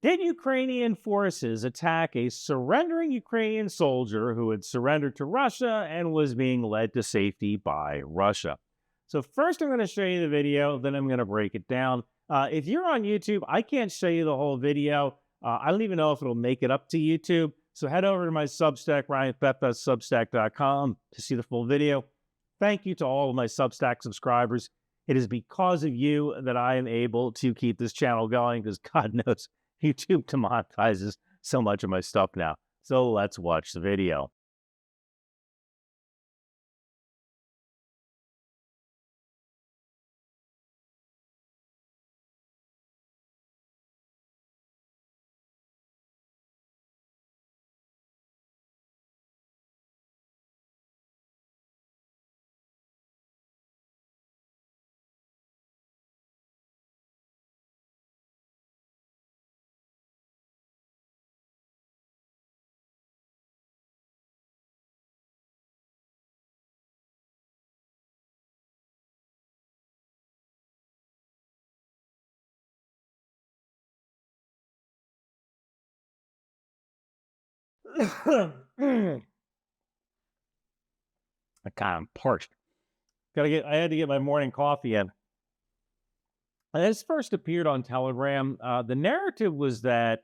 Did Ukrainian forces attack a surrendering Ukrainian soldier who had surrendered to Russia and was being led to safety by Russia? So first I'm going to show you the video, then I'm going to break it down. If you're on YouTube, I can't show you the whole video. I don't even know if it'll make it up to YouTube. So head over to my Substack, ryanmcbeth.substack.com, to see the full video. Thank you to all of my Substack subscribers. It is because of you that I am able to keep this channel going, because God knows YouTube demonetizes so much of my stuff now. So let's watch the video. I kind of parched. I had to get my morning coffee in. This first appeared on Telegram. The narrative was that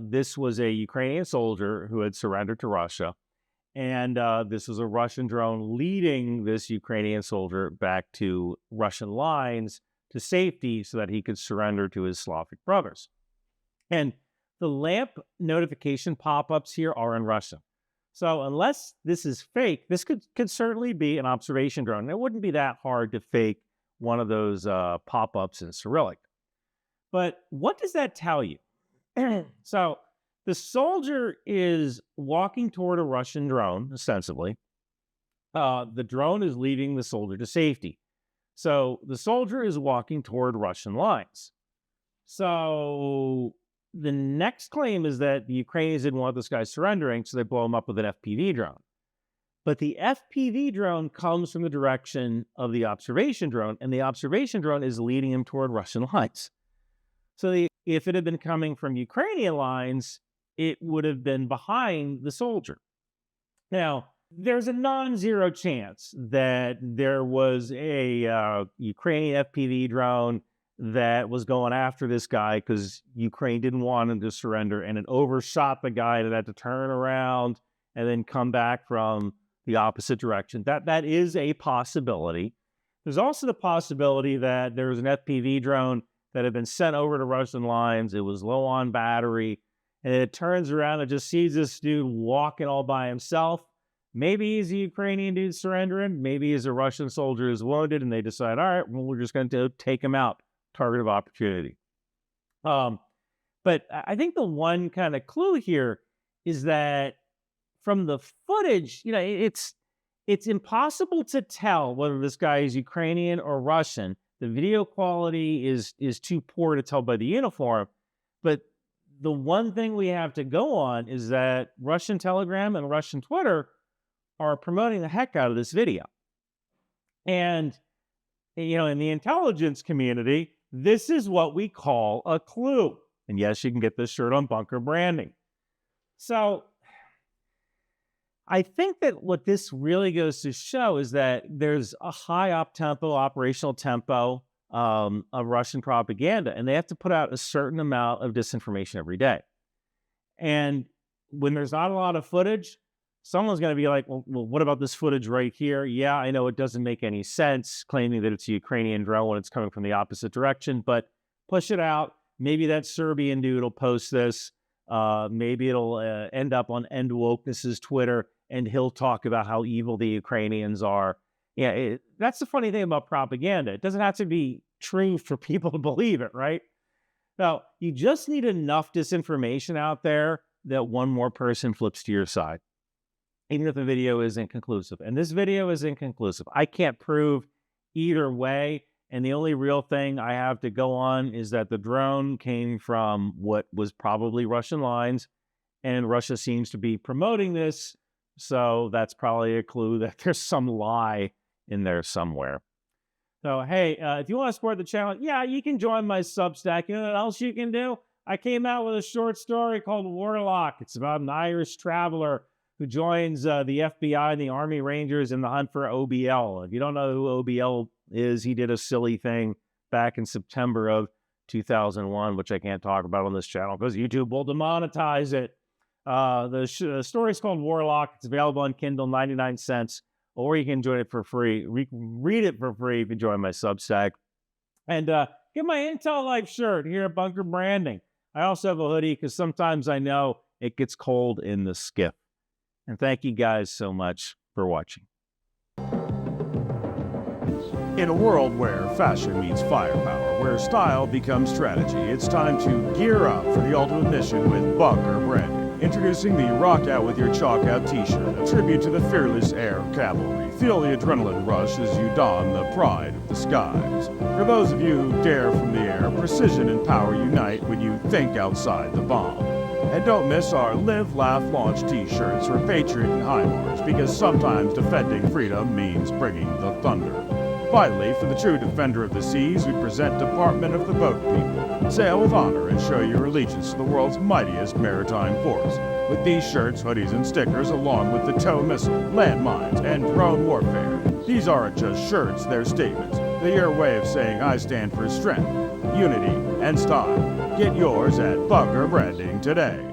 this was a Ukrainian soldier who had surrendered to Russia, and this was a Russian drone leading this Ukrainian soldier back to Russian lines to safety so that he could surrender to his Slavic brothers. And the LAMP notification pop-ups here are in Russian. So unless this is fake, this could certainly be an observation drone. It wouldn't be that hard to fake one of those pop-ups in Cyrillic. But what does that tell you? So the soldier is walking toward a Russian drone, ostensibly. The drone is leading the soldier to safety. So the soldier is walking toward Russian lines. So the next claim is that the Ukrainians didn't want this guy surrendering, so they blow him up with an FPV drone. But the FPV drone comes from the direction of the observation drone, and the observation drone is leading him toward Russian lines. So if it had been coming from Ukrainian lines, it would have been behind the soldier. Now, there's a non-zero chance that there was a Ukrainian FPV drone that was going after this guy because Ukraine didn't want him to surrender, and it overshot the guy that had to turn around and then come back from the opposite direction. That is a possibility. There's also the possibility that there was an FPV drone that had been sent over to Russian lines. It was low on battery, and it turns around and just sees this dude walking all by himself. Maybe he's a Ukrainian dude surrendering. Maybe he's a Russian soldier who's wounded, and they decide, all right, well, we're just going to take him out. Target of opportunity. But I think the one kind of clue here is that from the footage, it's impossible to tell whether this guy is Ukrainian or Russian. The video quality is too poor to tell by the uniform. But the one thing we have to go on is that Russian Telegram and Russian Twitter are promoting the heck out of this video. And, in the intelligence community, this is what we call a clue. And yes, you can get this shirt on Bunker Branding. So I think that what this really goes to show is that there's a high up-tempo, operational tempo of Russian propaganda, and they have to put out a certain amount of disinformation every day. And when there's not a lot of footage, someone's going to be like, well, what about this footage right here? Yeah, I know it doesn't make any sense claiming that it's a Ukrainian drone when it's coming from the opposite direction, but push it out. Maybe that Serbian dude will post this. Maybe it'll end up on End Wokeness's Twitter, and he'll talk about how evil the Ukrainians are. Yeah, that's the funny thing about propaganda. It doesn't have to be true for people to believe it, right? Now, you just need enough disinformation out there that one more person flips to your side, even if the video is inconclusive. And this video is inconclusive. I can't prove either way. And the only real thing I have to go on is that the drone came from what was probably Russian lines, and Russia seems to be promoting this. So that's probably a clue that there's some lie in there somewhere. So, hey, if you want to support the channel, yeah, you can join my Substack. You know what else you can do? I came out with a short story called Warlock. It's about an Irish traveler who joins the FBI and the Army Rangers in the hunt for OBL. If you don't know who OBL is, he did a silly thing back in September of 2001, which I can't talk about on this channel because YouTube will demonetize it. The story is called Warlock. It's available on Kindle, 99 cents, or you can join it for free. Read it for free if you join my Substack. And get my Intel Life shirt here at Bunker Branding. I also have a hoodie because sometimes I know it gets cold in the skiff. And thank you guys so much for watching. In a world where fashion meets firepower, where style becomes strategy, it's time to gear up for the ultimate mission with Bunker Branding. Introducing the Rock Out With Your Chalk Out t-shirt, a tribute to the fearless air cavalry. Feel the adrenaline rush as you don the pride of the skies. For those of you who dare from the air, precision and power unite when you think outside the bomb. And don't miss our Live, Laugh, Launch t-shirts for Patriot and HIMARS, because sometimes defending freedom means bringing the thunder. Finally, for the true defender of the seas, we present Department of the Boat People. Sail with honor and show your allegiance to the world's mightiest maritime force. With these shirts, hoodies, and stickers, along with the tow missile, landmines, and drone warfare. These aren't just shirts, they're statements. They're your way of saying I stand for strength, unity, and style. Get yours at Bunker Branding today.